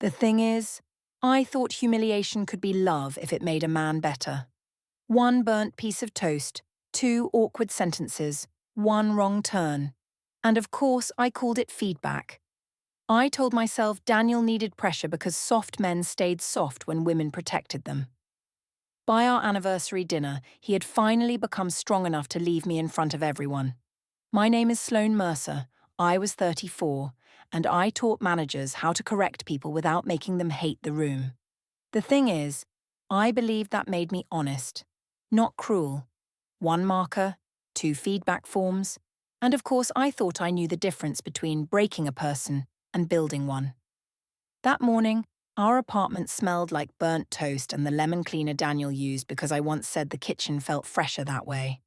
The thing is, I thought humiliation could be love if it made a man better. One burnt piece of toast, two awkward sentences, one wrong turn. And of course, I called it feedback. I told myself Daniel needed pressure because soft men stayed soft when women protected them. By our anniversary dinner, he had finally become strong enough to leave me in front of everyone. My name is Sloane Mercer. I was 34, and I taught managers how to correct people without making them hate the room. The thing is, I believed that made me honest, not cruel. One marker, two feedback forms, and of course I thought I knew the difference between breaking a person and building one. That morning, our apartment smelled like burnt toast and the lemon cleaner Daniel used because I once said the kitchen felt fresher that way.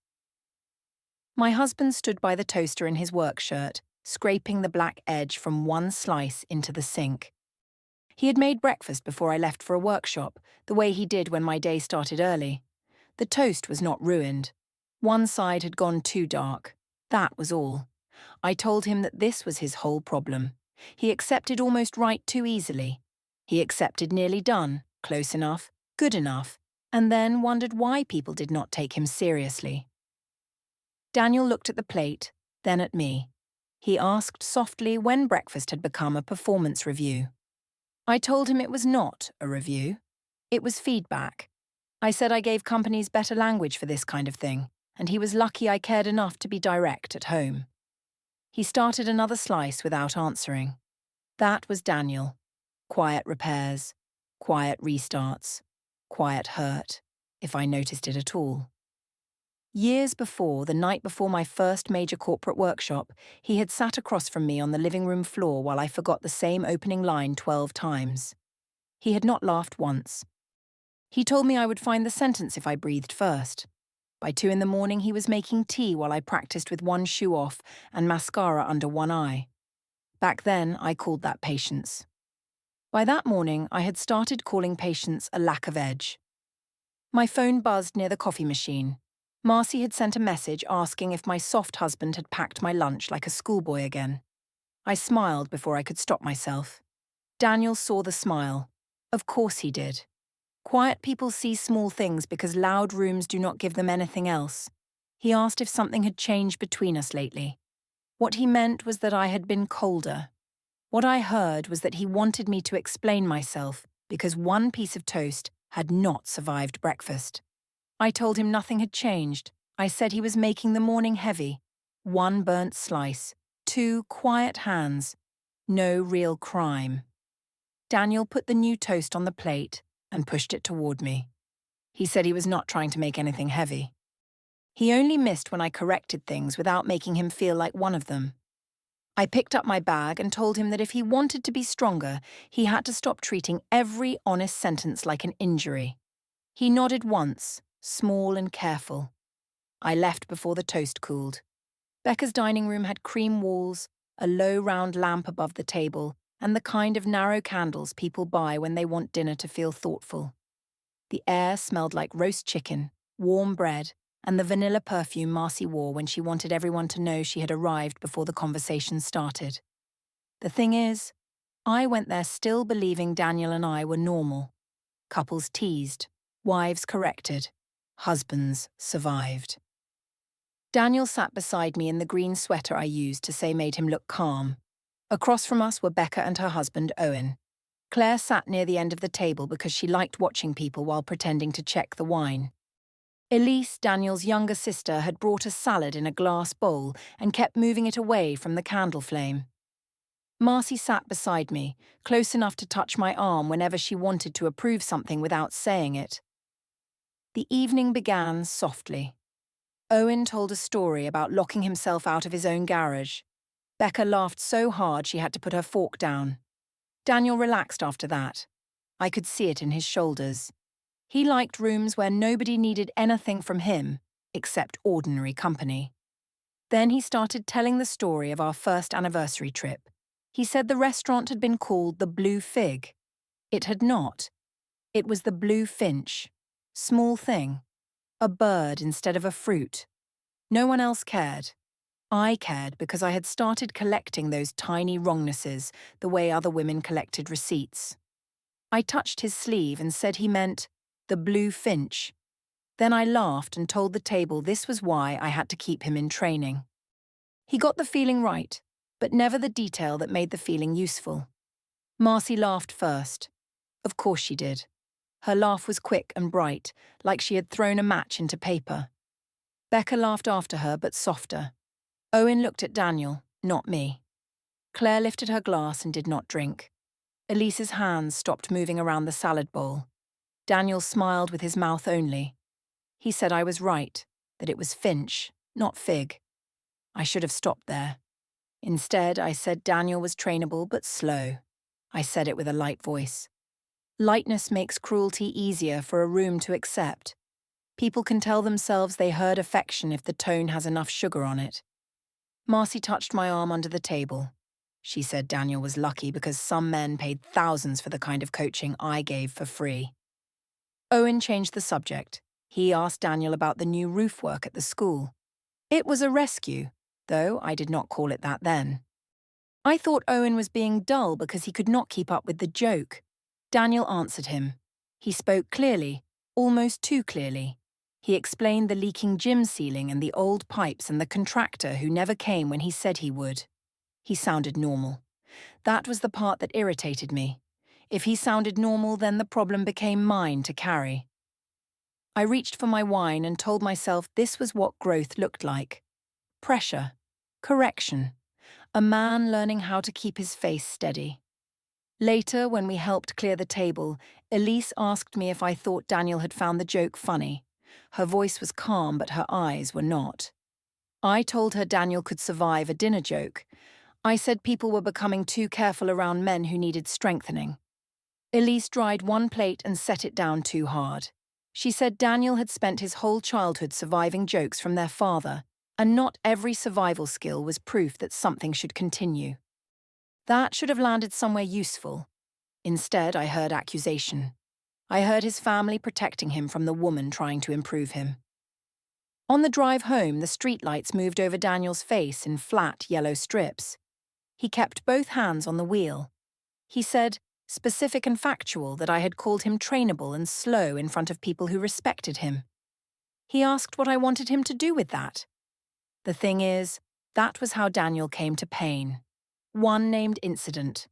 My husband stood by the toaster in his work shirt, scraping the black edge from one slice into the sink. He had made breakfast before I left for a workshop, the way he did when my day started early. The toast was not ruined. One side had gone too dark. That was all. I told him that this was his whole problem. He accepted almost right too easily. He accepted nearly done, close enough, good enough, and then wondered why people did not take him seriously. Daniel looked at the plate, then at me. He asked softly when breakfast had become a performance review. I told him it was not a review. It was feedback. I said I gave companies better language for this kind of thing, and he was lucky I cared enough to be direct at home. He started another slice without answering. That was Daniel. Quiet repairs, quiet restarts, quiet hurt, if I noticed it at all. Years before, the night before my first major corporate workshop, he had sat across from me on the living room floor while I forgot the same opening line 12 times. He had not laughed once. He told me I would find the sentence if I breathed first. By 2 in the morning, he was making tea while I practiced with one shoe off and mascara under one eye. Back then, I called that patience. By that morning, I had started calling patience a lack of edge. My phone buzzed near the coffee machine. Marcy had sent a message asking if my soft husband had packed my lunch like a schoolboy again. I smiled before I could stop myself. Daniel saw the smile. Of course he did. Quiet people see small things because loud rooms do not give them anything else. He asked if something had changed between us lately. What he meant was that I had been colder. What I heard was that he wanted me to explain myself because one piece of toast had not survived breakfast. I told him nothing had changed. I said he was making the morning heavy. One burnt slice, two quiet hands. No real crime. Daniel put the new toast on the plate and pushed it toward me. He said he was not trying to make anything heavy. He only missed when I corrected things without making him feel like one of them. I picked up my bag and told him that if he wanted to be stronger, he had to stop treating every honest sentence like an injury. He nodded once, small and careful. I left before the toast cooled. Becca's dining room had cream walls, a low round lamp above the table, and the kind of narrow candles people buy when they want dinner to feel thoughtful. The air smelled like roast chicken, warm bread, and the vanilla perfume Marcy wore when she wanted everyone to know she had arrived before the conversation started. The thing is, I went there still believing Daniel and I were normal. Couples teased, wives corrected, husbands survived. Daniel sat beside me in the green sweater I used to say made him look calm. Across from us were Becca and her husband, Owen. Claire sat near the end of the table because she liked watching people while pretending to check the wine. Elise, Daniel's younger sister, had brought a salad in a glass bowl and kept moving it away from the candle flame. Marcy sat beside me, close enough to touch my arm whenever she wanted to approve something without saying it. The evening began softly. Owen told a story about locking himself out of his own garage. Becca laughed so hard she had to put her fork down. Daniel relaxed after that. I could see it in his shoulders. He liked rooms where nobody needed anything from him, except ordinary company. Then he started telling the story of our first anniversary trip. He said the restaurant had been called the Blue Fig. It had not. It was the Blue Finch. Small thing. A bird instead of a fruit. No one else cared. I cared because I had started collecting those tiny wrongnesses the way other women collected receipts. I touched his sleeve and said he meant the blue finch. Then I laughed and told the table this was why I had to keep him in training. He got the feeling right, but never the detail that made the feeling useful. Marcy laughed first. Of course she did. Her laugh was quick and bright, like she had thrown a match into paper. Becca laughed after her, but softer. Owen looked at Daniel, not me. Claire lifted her glass and did not drink. Elise's hands stopped moving around the salad bowl. Daniel smiled with his mouth only. He said I was right, that it was Finch, not Fig. I should have stopped there. Instead, I said Daniel was trainable but slow. I said it with a light voice. Lightness makes cruelty easier for a room to accept. People can tell themselves they herd affection if the tone has enough sugar on it. Marcy touched my arm under the table. She said Daniel was lucky because some men paid thousands for the kind of coaching I gave for free. Owen changed the subject. He asked Daniel about the new roof work at the school. It was a rescue, though I did not call it that then. I thought Owen was being dull because he could not keep up with the joke. Daniel answered him. He spoke clearly, almost too clearly. He explained the leaking gym ceiling and the old pipes and the contractor who never came when he said he would. He sounded normal. That was the part that irritated me. If he sounded normal, then the problem became mine to carry. I reached for my wine and told myself this was what growth looked like. Pressure. Correction. A man learning how to keep his face steady. Later, when we helped clear the table, Elise asked me if I thought Daniel had found the joke funny. Her voice was calm, but her eyes were not. I told her Daniel could survive a dinner joke. I said people were becoming too careful around men who needed strengthening. Elise dried one plate and set it down too hard. She said Daniel had spent his whole childhood surviving jokes from their father, and not every survival skill was proof that something should continue. That should have landed somewhere useful. Instead, I heard accusation. I heard his family protecting him from the woman trying to improve him. On the drive home, the streetlights moved over Daniel's face in flat, yellow strips. He kept both hands on the wheel. He said, specific and factual, that I had called him trainable and slow in front of people who respected him. He asked what I wanted him to do with that. The thing is, that was how Daniel came to pain. One named incident.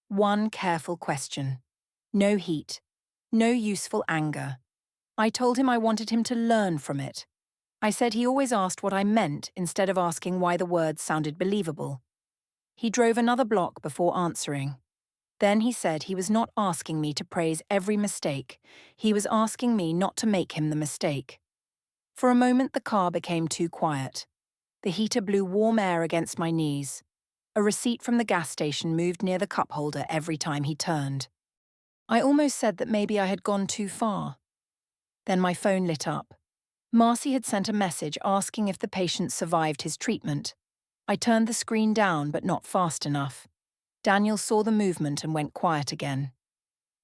One careful question. No heat. No useful anger. I told him I wanted him to learn from it. I said he always asked what I meant instead of asking why the words sounded believable. He drove another block before answering. Then he said he was not asking me to praise every mistake. He was asking me not to make him the mistake. For a moment, the car became too quiet. The heater blew warm air against my knees. A receipt from the gas station moved near the cup holder every time he turned. I almost said that maybe I had gone too far. Then my phone lit up. Marcy had sent a message asking if the patient survived his treatment. I turned the screen down, but not fast enough. Daniel saw the movement and went quiet again.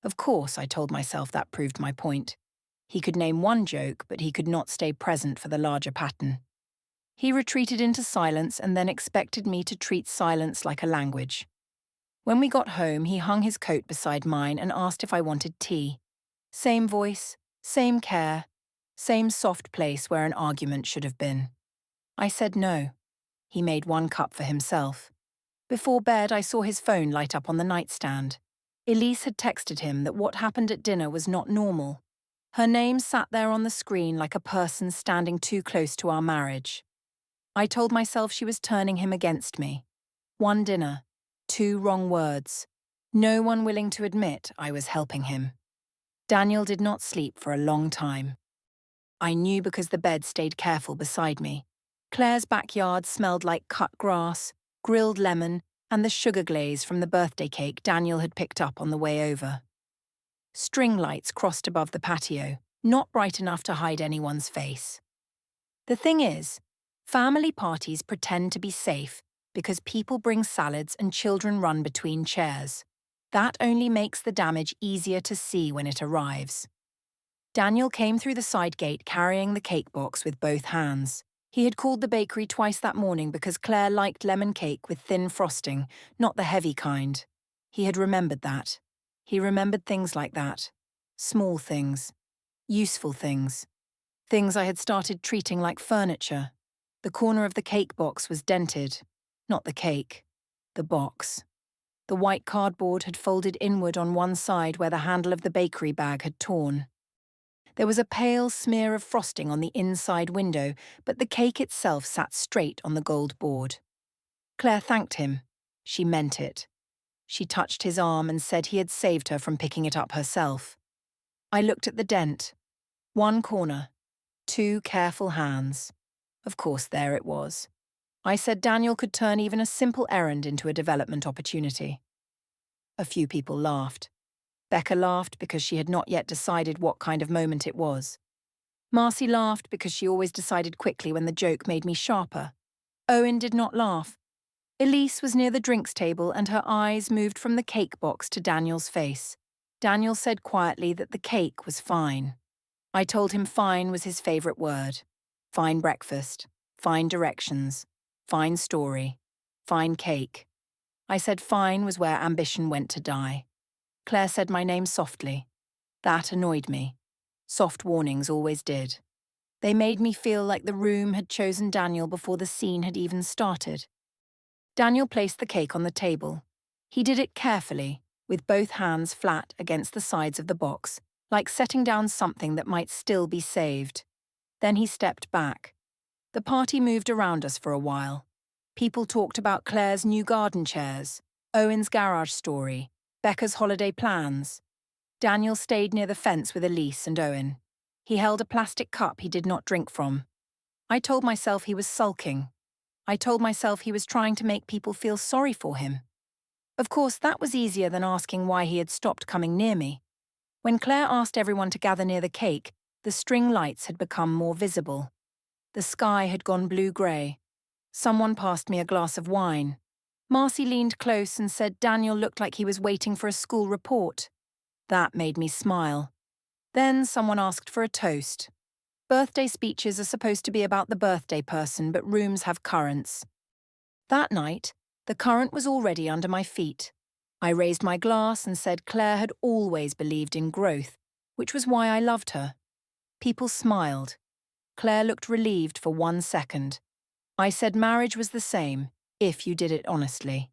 Of course, I told myself that proved my point. He could name one joke, but he could not stay present for the larger pattern. He retreated into silence and then expected me to treat silence like a language. When we got home, he hung his coat beside mine and asked if I wanted tea. Same voice, same care, same soft place where an argument should have been. I said no. He made one cup for himself. Before bed, I saw his phone light up on the nightstand. Elise had texted him that what happened at dinner was not normal. Her name sat there on the screen like a person standing too close to our marriage. I told myself she was turning him against me. One dinner, two wrong words. No one willing to admit I was helping him. Daniel did not sleep for a long time. I knew because the bed stayed careful beside me. Claire's backyard smelled like cut grass, grilled lemon, and the sugar glaze from the birthday cake Daniel had picked up on the way over. String lights crossed above the patio, not bright enough to hide anyone's face. The thing is, family parties pretend to be safe because people bring salads and children run between chairs. That only makes the damage easier to see when it arrives. Daniel came through the side gate carrying the cake box with both hands. He had called the bakery twice that morning because Claire liked lemon cake with thin frosting, not the heavy kind. He had remembered that. He remembered things like that. Small things. Useful things. Things I had started treating like furniture. The corner of the cake box was dented. Not the cake. The box. The white cardboard had folded inward on one side where the handle of the bakery bag had torn. There was a pale smear of frosting on the inside window, but the cake itself sat straight on the gold board. Claire thanked him. She meant it. She touched his arm and said he had saved her from picking it up herself. I looked at the dent. One corner. 2 careful hands. Of course, there it was. I said Daniel could turn even a simple errand into a development opportunity. A few people laughed. Becca laughed because she had not yet decided what kind of moment it was. Marcy laughed because she always decided quickly when the joke made me sharper. Owen did not laugh. Elise was near the drinks table and her eyes moved from the cake box to Daniel's face. Daniel said quietly that the cake was fine. I told him fine was his favourite word. Fine breakfast, fine directions, fine story, fine cake. I said fine was where ambition went to die. Claire said my name softly. That annoyed me. Soft warnings always did. They made me feel like the room had chosen Daniel before the scene had even started. Daniel placed the cake on the table. He did it carefully, with both hands flat against the sides of the box, like setting down something that might still be saved. Then he stepped back. The party moved around us for a while. People talked about Claire's new garden chairs, Owen's garage story, Becca's holiday plans. Daniel stayed near the fence with Elise and Owen. He held a plastic cup he did not drink from. I told myself he was sulking. I told myself he was trying to make people feel sorry for him. Of course, that was easier than asking why he had stopped coming near me. When Claire asked everyone to gather near the cake, the string lights had become more visible. The sky had gone blue-grey. Someone passed me a glass of wine. Marcy leaned close and said Daniel looked like he was waiting for a school report. That made me smile. Then someone asked for a toast. Birthday speeches are supposed to be about the birthday person, but rooms have currents. That night, the current was already under my feet. I raised my glass and said Claire had always believed in growth, which was why I loved her. People smiled. Claire looked relieved for 1 second. I said marriage was the same, if you did it honestly.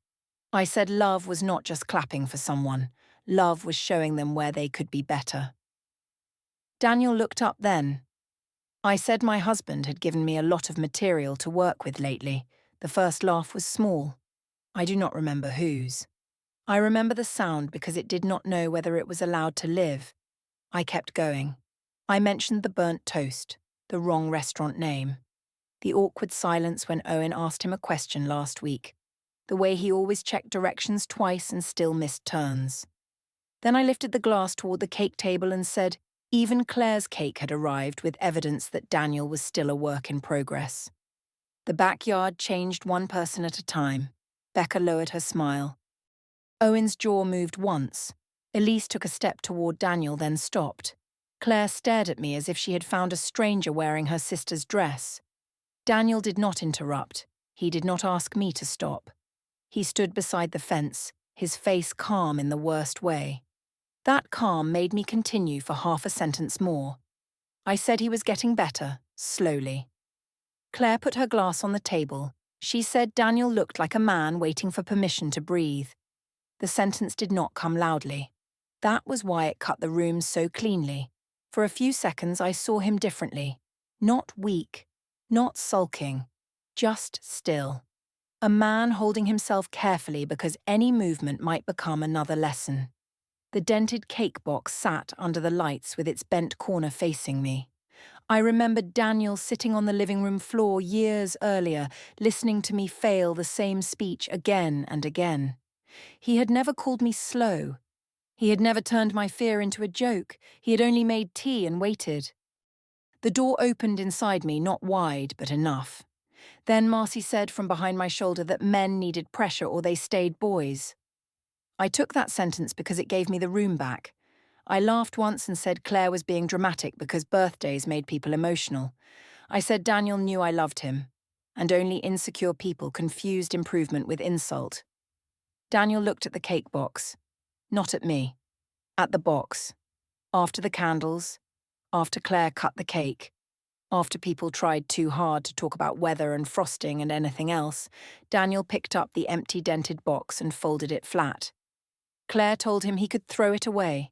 I said love was not just clapping for someone. Love was showing them where they could be better. Daniel looked up then. I said my husband had given me a lot of material to work with lately. The first laugh was small. I do not remember whose. I remember the sound because it did not know whether it was allowed to live. I kept going. I mentioned the burnt toast, the wrong restaurant name. The awkward silence when Owen asked him a question last week. The way he always checked directions twice and still missed turns. Then I lifted the glass toward the cake table and said, even Claire's cake had arrived with evidence that Daniel was still a work in progress. The backyard changed one person at a time. Becca lowered her smile. Owen's jaw moved once. Elise took a step toward Daniel, then stopped. Claire stared at me as if she had found a stranger wearing her sister's dress. Daniel did not interrupt. He did not ask me to stop. He stood beside the fence, his face calm in the worst way. That calm made me continue for half a sentence more. I said he was getting better, slowly. Claire put her glass on the table. She said Daniel looked like a man waiting for permission to breathe. The sentence did not come loudly. That was why it cut the room so cleanly. For a few seconds I saw him differently. Not weak, not sulking, just still. A man holding himself carefully because any movement might become another lesson. The dented cake box sat under the lights with its bent corner facing me. I remembered Daniel sitting on the living room floor years earlier, listening to me fail the same speech again and again. He had never called me slow. He had never turned my fear into a joke. He had only made tea and waited. The door opened inside me, not wide, but enough. Then Marcy said from behind my shoulder that men needed pressure or they stayed boys. I took that sentence because it gave me the room back. I laughed once and said Claire was being dramatic because birthdays made people emotional. I said Daniel knew I loved him, and only insecure people confused improvement with insult. Daniel looked at the cake box, not at me. At the box, after the candles, after Claire cut the cake, after people tried too hard to talk about weather and frosting and anything else, Daniel picked up the empty dented box and folded it flat. Claire told him he could throw it away.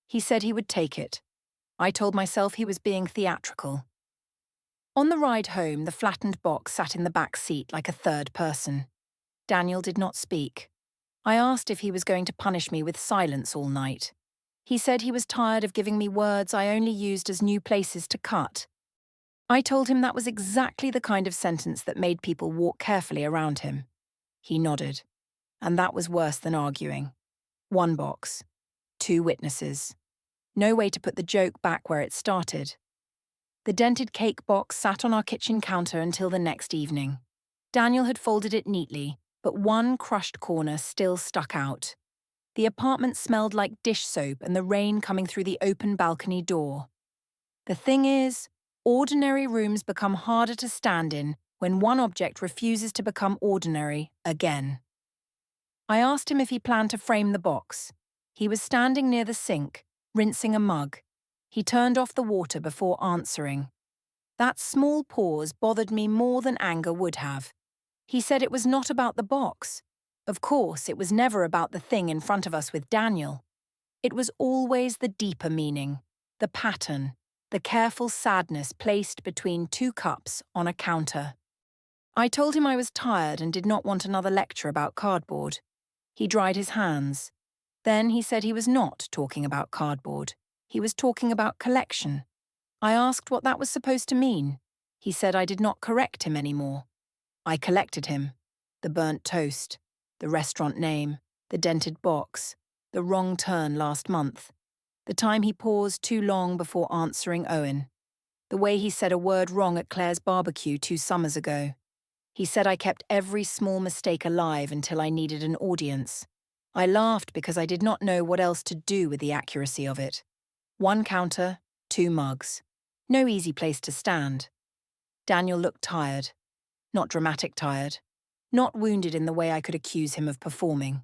He said he would take it. I told myself he was being theatrical. On the ride home, the flattened box sat in the back seat like a third person. Daniel did not speak. I asked if he was going to punish me with silence all night. He said he was tired of giving me words I only used as new places to cut. I told him that was exactly the kind of sentence that made people walk carefully around him. He nodded. And that was worse than arguing. 1 box. 2 witnesses. No way to put the joke back where it started. The dented cake box sat on our kitchen counter until the next evening. Daniel had folded it neatly, but one crushed corner still stuck out. The apartment smelled like dish soap and the rain coming through the open balcony door. The thing is, ordinary rooms become harder to stand in when one object refuses to become ordinary again. I asked him if he planned to frame the box. He was standing near the sink, rinsing a mug. He turned off the water before answering. That small pause bothered me more than anger would have. He said it was not about the box. Of course, it was never about the thing in front of us with Daniel. It was always the deeper meaning, the pattern, the careful sadness placed between 2 cups on a counter. I told him I was tired and did not want another lecture about cardboard. He dried his hands. Then he said he was not talking about cardboard. He was talking about collection. I asked what that was supposed to mean. He said I did not correct him anymore. I collected him. The burnt toast, the restaurant name, the dented box, the wrong turn last month, the time he paused too long before answering Owen, the way he said a word wrong at Claire's barbecue 2 summers ago. He said I kept every small mistake alive until I needed an audience. I laughed because I did not know what else to do with the accuracy of it. 1 counter, 2 mugs. No easy place to stand. Daniel looked tired. Not dramatic tired. Not wounded in the way I could accuse him of performing.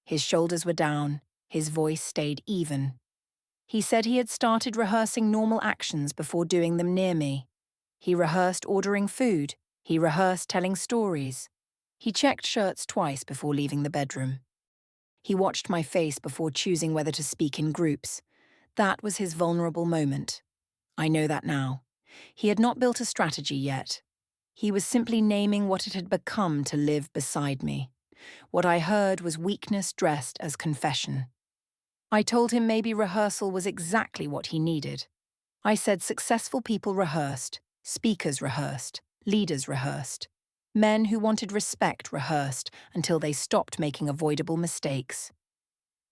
His shoulders were down. His voice stayed even. He said he had started rehearsing normal actions before doing them near me. He rehearsed ordering food. He rehearsed telling stories. He checked shirts twice before leaving the bedroom. He watched my face before choosing whether to speak in groups. That was his vulnerable moment. I know that now. He had not built a strategy yet. He was simply naming what it had become to live beside me. What I heard was weakness dressed as confession. I told him maybe rehearsal was exactly what he needed. I said successful people rehearsed, speakers rehearsed, leaders rehearsed. Men who wanted respect rehearsed until they stopped making avoidable mistakes.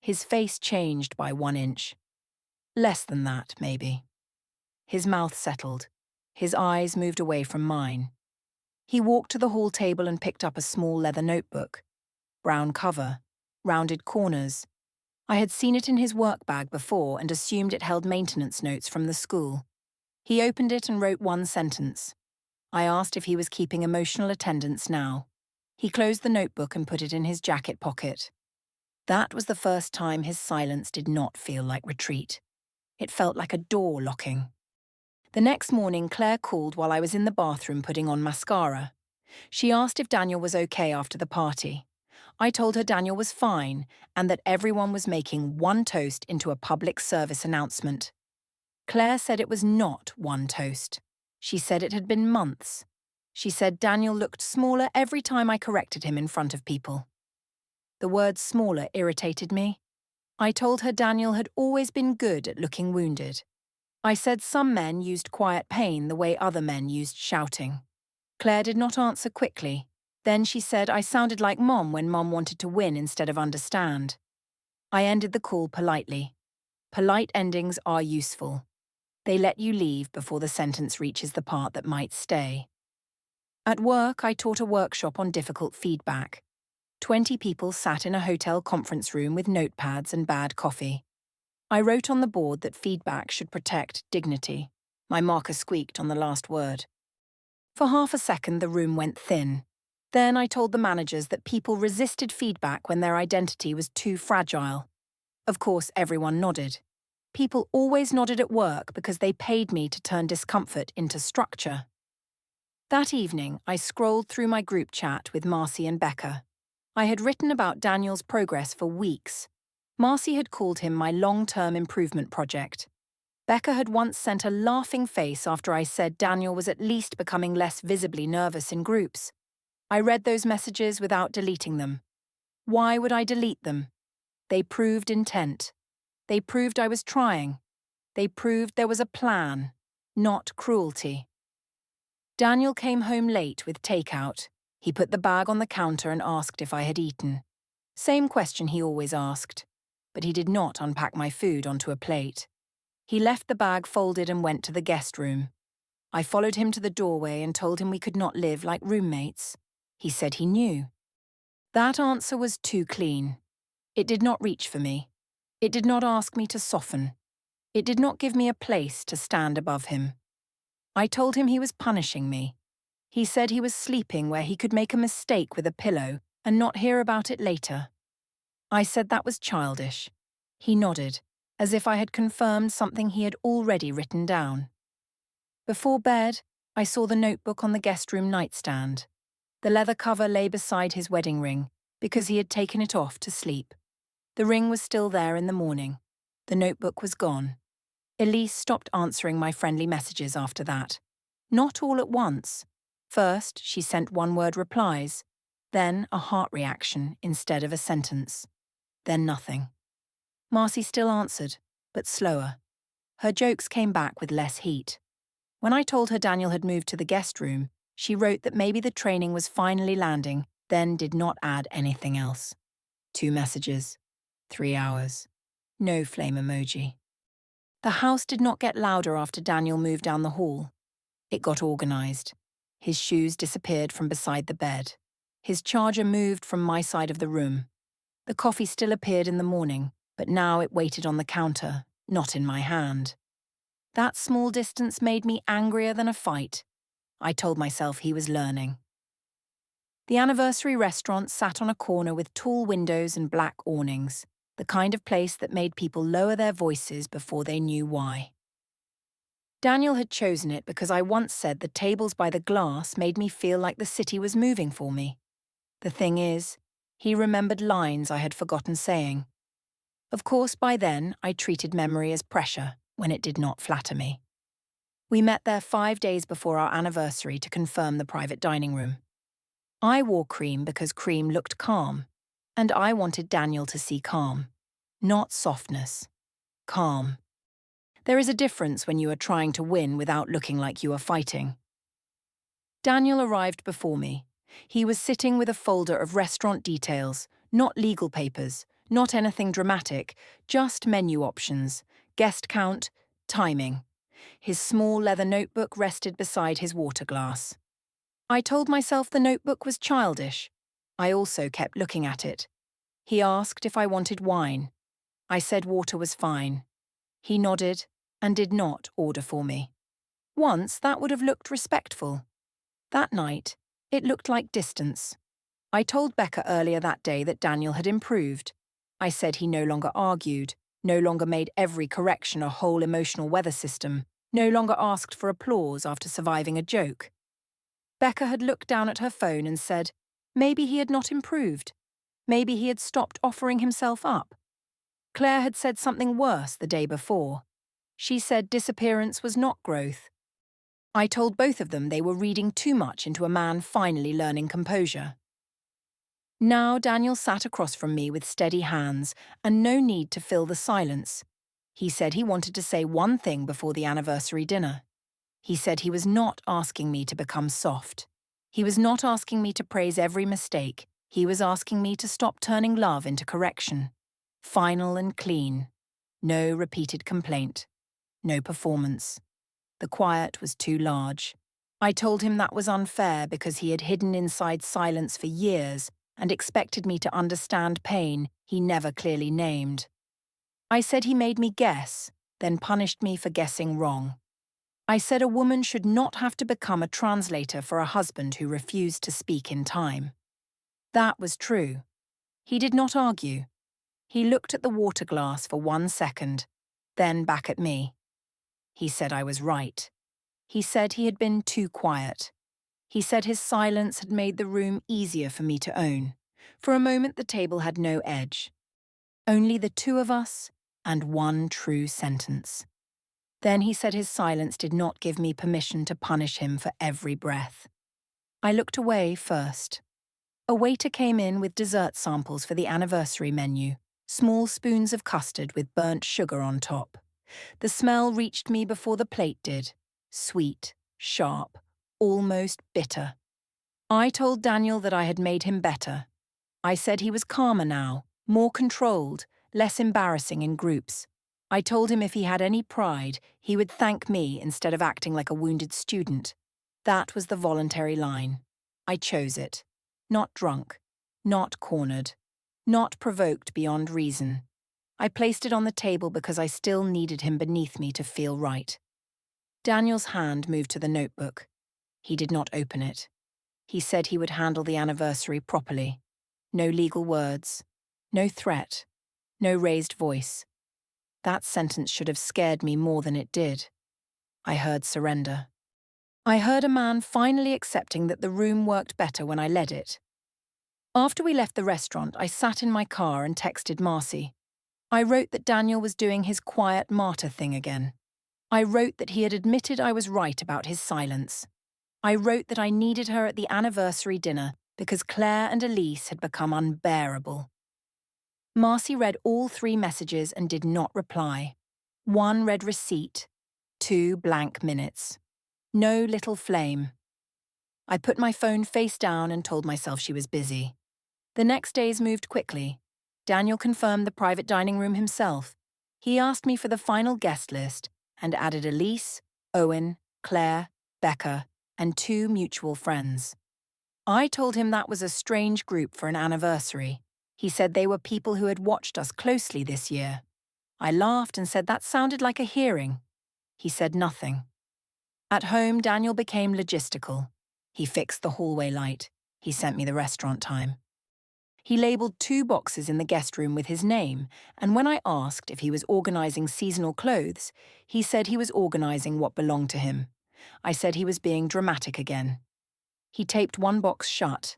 His face changed by 1 inch. Less than that, maybe. His mouth settled. His eyes moved away from mine. He walked to the hall table and picked up a small leather notebook. Brown cover, rounded corners. I had seen it in his work bag before and assumed it held maintenance notes from the school. He opened it and wrote 1 sentence. I asked if he was keeping emotional attendance now. He closed the notebook and put it in his jacket pocket. That was the first time his silence did not feel like retreat. It felt like a door locking. The next morning, Claire called while I was in the bathroom putting on mascara. She asked if Daniel was okay after the party. I told her Daniel was fine and that everyone was making 1 toast into a public service announcement. Claire said it was not 1 toast. She said it had been months. She said Daniel looked smaller every time I corrected him in front of people. The word smaller irritated me. I told her Daniel had always been good at looking wounded. I said some men used quiet pain the way other men used shouting. Claire did not answer quickly. Then she said I sounded like Mom when Mom wanted to win instead of understand. I ended the call politely. Polite endings are useful. They let you leave before the sentence reaches the part that might stay. At work, I taught a workshop on difficult feedback. 20 people sat in a hotel conference room with notepads and bad coffee. I wrote on the board that feedback should protect dignity. My marker squeaked on the last word. For half a second, the room went thin. Then I told the managers that people resisted feedback when their identity was too fragile. Of course, everyone nodded. People always nodded at work because they paid me to turn discomfort into structure. That evening, I scrolled through my group chat with Marcy and Becca. I had written about Daniel's progress for weeks. Marcy had called him my long-term improvement project. Becca had once sent a laughing face after I said Daniel was at least becoming less visibly nervous in groups. I read those messages without deleting them. Why would I delete them? They proved intent. They proved I was trying. They proved there was a plan, not cruelty. Daniel came home late with takeout. He put the bag on the counter and asked if I had eaten. Same question he always asked, but he did not unpack my food onto a plate. He left the bag folded and went to the guest room. I followed him to the doorway and told him we could not live like roommates. He said he knew. That answer was too clean. It did not reach for me. It did not ask me to soften. It did not give me a place to stand above him. I told him he was punishing me. He said he was sleeping where he could make a mistake with a pillow and not hear about it later. I said that was childish. He nodded, as if I had confirmed something he had already written down. Before bed, I saw the notebook on the guest room nightstand. The leather cover lay beside his wedding ring, because he had taken it off to sleep. The ring was still there in the morning. The notebook was gone. Elise stopped answering my friendly messages after that. Not all at once. First, she sent one-word replies, then a heart reaction instead of a sentence. Then nothing. Marcy still answered, but slower. Her jokes came back with less heat. When I told her Daniel had moved to the guest room, she wrote that maybe the training was finally landing, then did not add anything else. 2 messages. 3 hours. No flame emoji. The house did not get louder after Daniel moved down the hall. It got organized. His shoes disappeared from beside the bed. His charger moved from my side of the room. The coffee still appeared in the morning, but now it waited on the counter, not in my hand. That small distance made me angrier than a fight. I told myself he was learning. The anniversary restaurant sat on a corner with tall windows and black awnings, the kind of place that made people lower their voices before they knew why. Daniel had chosen it because I once said the tables by the glass made me feel like the city was moving for me. The thing is, he remembered lines I had forgotten saying. Of course, by then, I treated memory as pressure when it did not flatter me. We met there 5 days before our anniversary to confirm the private dining room. I wore cream because cream looked calm, and I wanted Daniel to see calm, not softness. Calm. There is a difference when you are trying to win without looking like you are fighting. Daniel arrived before me. He was sitting with a folder of restaurant details, not legal papers, not anything dramatic, just menu options, guest count, timing. His small leather notebook rested beside his water glass. I told myself the notebook was childish. I also kept looking at it. He asked if I wanted wine. I said water was fine. He nodded and did not order for me. Once that would have looked respectful. That night, it looked like distance. I told Becca earlier that day that Daniel had improved. I said he no longer argued, no longer made every correction a whole emotional weather system, no longer asked for applause after surviving a joke. Becca had looked down at her phone and said, maybe he had not improved. Maybe he had stopped offering himself up. Claire had said something worse the day before. She said disappearance was not growth. I told both of them they were reading too much into a man finally learning composure. Now Daniel sat across from me with steady hands and no need to fill the silence. He said he wanted to say one thing before the anniversary dinner. He said he was not asking me to become soft. He was not asking me to praise every mistake. He was asking me to stop turning love into correction. Final and clean. No repeated complaint. No performance. The quiet was too large. I told him that was unfair because he had hidden inside silence for years and expected me to understand pain he never clearly named. I said he made me guess, then punished me for guessing wrong. I said a woman should not have to become a translator for a husband who refused to speak in time. That was true. He did not argue. He looked at the water glass for 1 second, then back at me. He said I was right. He said he had been too quiet. He said his silence had made the room easier for me to own. For a moment the table had no edge. Only the two of us and one true sentence. Then he said his silence did not give me permission to punish him for every breath. I looked away first. A waiter came in with dessert samples for the anniversary menu, small spoons of custard with burnt sugar on top. The smell reached me before the plate did. Sweet, sharp, almost bitter. I told Daniel that I had made him better. I said he was calmer now, more controlled, less embarrassing in groups. I told him if he had any pride, he would thank me instead of acting like a wounded student. That was the voluntary line. I chose it. Not drunk, not cornered, not provoked beyond reason. I placed it on the table because I still needed him beneath me to feel right. Daniel's hand moved to the notebook. He did not open it. He said he would handle the anniversary properly. No legal words, no threat, no raised voice. That sentence should have scared me more than it did. I heard surrender. I heard a man finally accepting that the room worked better when I led it. After we left the restaurant, I sat in my car and texted Marcy. I wrote that Daniel was doing his quiet martyr thing again. I wrote that he had admitted I was right about his silence. I wrote that I needed her at the anniversary dinner because Claire and Elise had become unbearable. Marcy read all 3 messages and did not reply. 1 read receipt, 2 blank minutes. No little flame. I put my phone face down and told myself she was busy. The next days moved quickly. Daniel confirmed the private dining room himself. He asked me for the final guest list and added Elise, Owen, Claire, Becca, and 2 mutual friends. I told him that was a strange group for an anniversary. He said they were people who had watched us closely this year. I laughed and said that sounded like a hearing. He said nothing. At home, Daniel became logistical. He fixed the hallway light. He sent me the restaurant time. He labelled 2 boxes in the guest room with his name, and when I asked if he was organising seasonal clothes, he said he was organising what belonged to him. I said he was being dramatic again. He taped 1 box shut.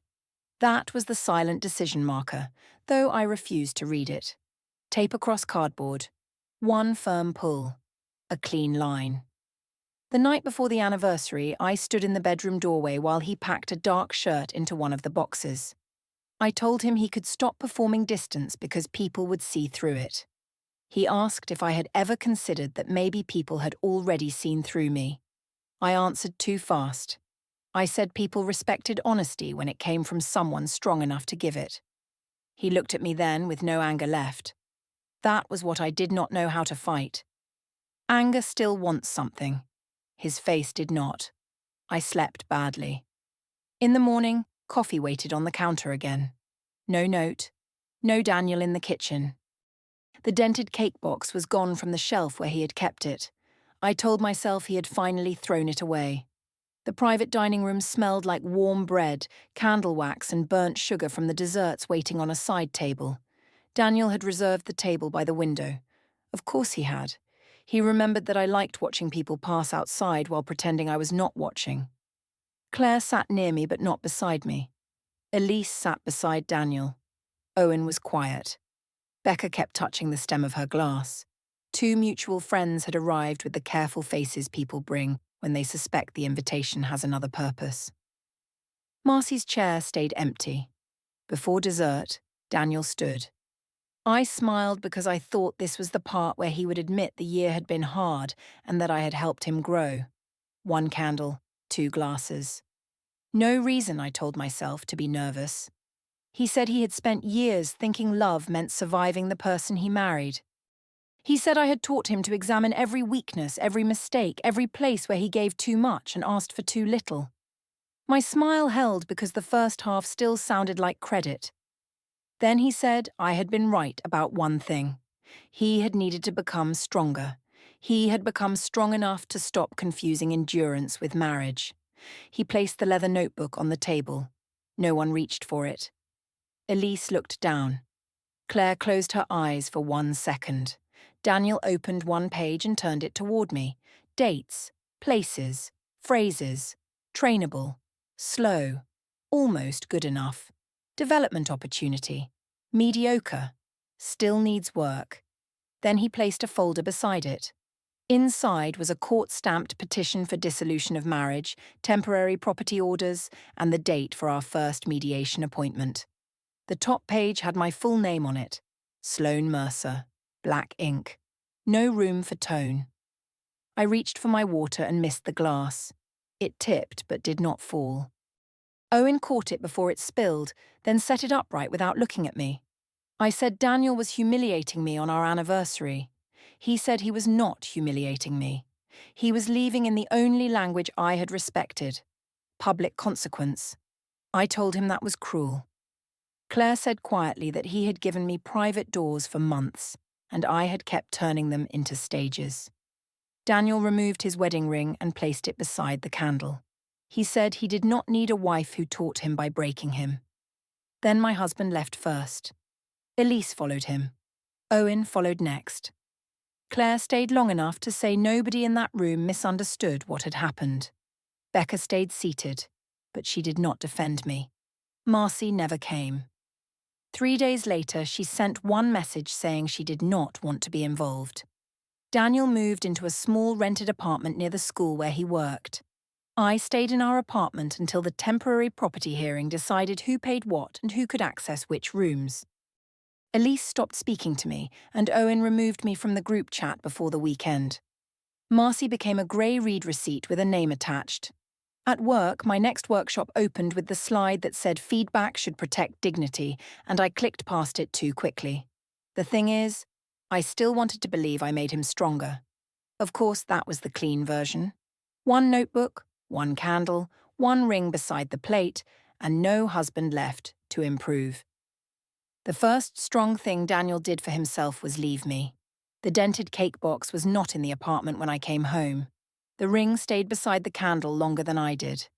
That was the silent decision marker, though I refused to read it. Tape across cardboard. 1 firm pull. A clean line. The night before the anniversary, I stood in the bedroom doorway while he packed a dark shirt into one of the boxes. I told him he could stop performing distance because people would see through it. He asked if I had ever considered that maybe people had already seen through me. I answered too fast. I said people respected honesty when it came from someone strong enough to give it. He looked at me then with no anger left. That was what I did not know how to fight. Anger still wants something. His face did not. I slept badly. In the morning, coffee waited on the counter again. No note. No Daniel in the kitchen. The dented cake box was gone from the shelf where he had kept it. I told myself he had finally thrown it away. The private dining room smelled like warm bread, candle wax and burnt sugar from the desserts waiting on a side table. Daniel had reserved the table by the window. Of course he had. He remembered that I liked watching people pass outside while pretending I was not watching. Claire sat near me but not beside me. Elise sat beside Daniel. Owen was quiet. Becca kept touching the stem of her glass. 2 mutual friends had arrived with the careful faces people bring when they suspect the invitation has another purpose. Marcy's chair stayed empty. Before dessert, Daniel stood. I smiled because I thought this was the part where he would admit the year had been hard and that I had helped him grow. 1 candle, 2 glasses. No reason, I told myself, to be nervous. He said he had spent years thinking love meant surviving the person he married. He said I had taught him to examine every weakness, every mistake, every place where he gave too much and asked for too little. My smile held because the first half still sounded like credit. Then he said I had been right about one thing. He had needed to become stronger. He had become strong enough to stop confusing endurance with marriage. He placed the leather notebook on the table. No one reached for it. Elise looked down. Claire closed her eyes for 1 second. Daniel opened one page and turned it toward me. Dates, places, phrases, trainable, slow, almost good enough, development opportunity, mediocre, still needs work. Then he placed a folder beside it. Inside was a court-stamped petition for dissolution of marriage, temporary property orders, and the date for our first mediation appointment. The top page had my full name on it. Sloane Mercer, black ink. No room for tone. I reached for my water and missed the glass. It tipped but did not fall. Owen caught it before it spilled, then set it upright without looking at me. I said Daniel was humiliating me on our anniversary. He said he was not humiliating me. He was leaving in the only language I had respected. Public consequence. I told him that was cruel. Claire said quietly that he had given me private doors for months, and I had kept turning them into stages. Daniel removed his wedding ring and placed it beside the candle. He said he did not need a wife who taught him by breaking him. Then my husband left first. Elise followed him. Owen followed next. Claire stayed long enough to say nobody in that room misunderstood what had happened. Becca stayed seated, but she did not defend me. Marcy never came. 3 days later, she sent one message saying she did not want to be involved. Daniel moved into a small rented apartment near the school where he worked. I stayed in our apartment until the temporary property hearing decided who paid what and who could access which rooms. Elise stopped speaking to me, and Owen removed me from the group chat before the weekend. Marcy became a grey read receipt with a name attached. At work, my next workshop opened with the slide that said feedback should protect dignity, and I clicked past it too quickly. The thing is, I still wanted to believe I made him stronger. Of course, that was the clean version. 1 notebook, 1 candle, 1 ring beside the plate, and no husband left to improve. The first strong thing Daniel did for himself was leave me. The dented cake box was not in the apartment when I came home. The ring stayed beside the candle longer than I did.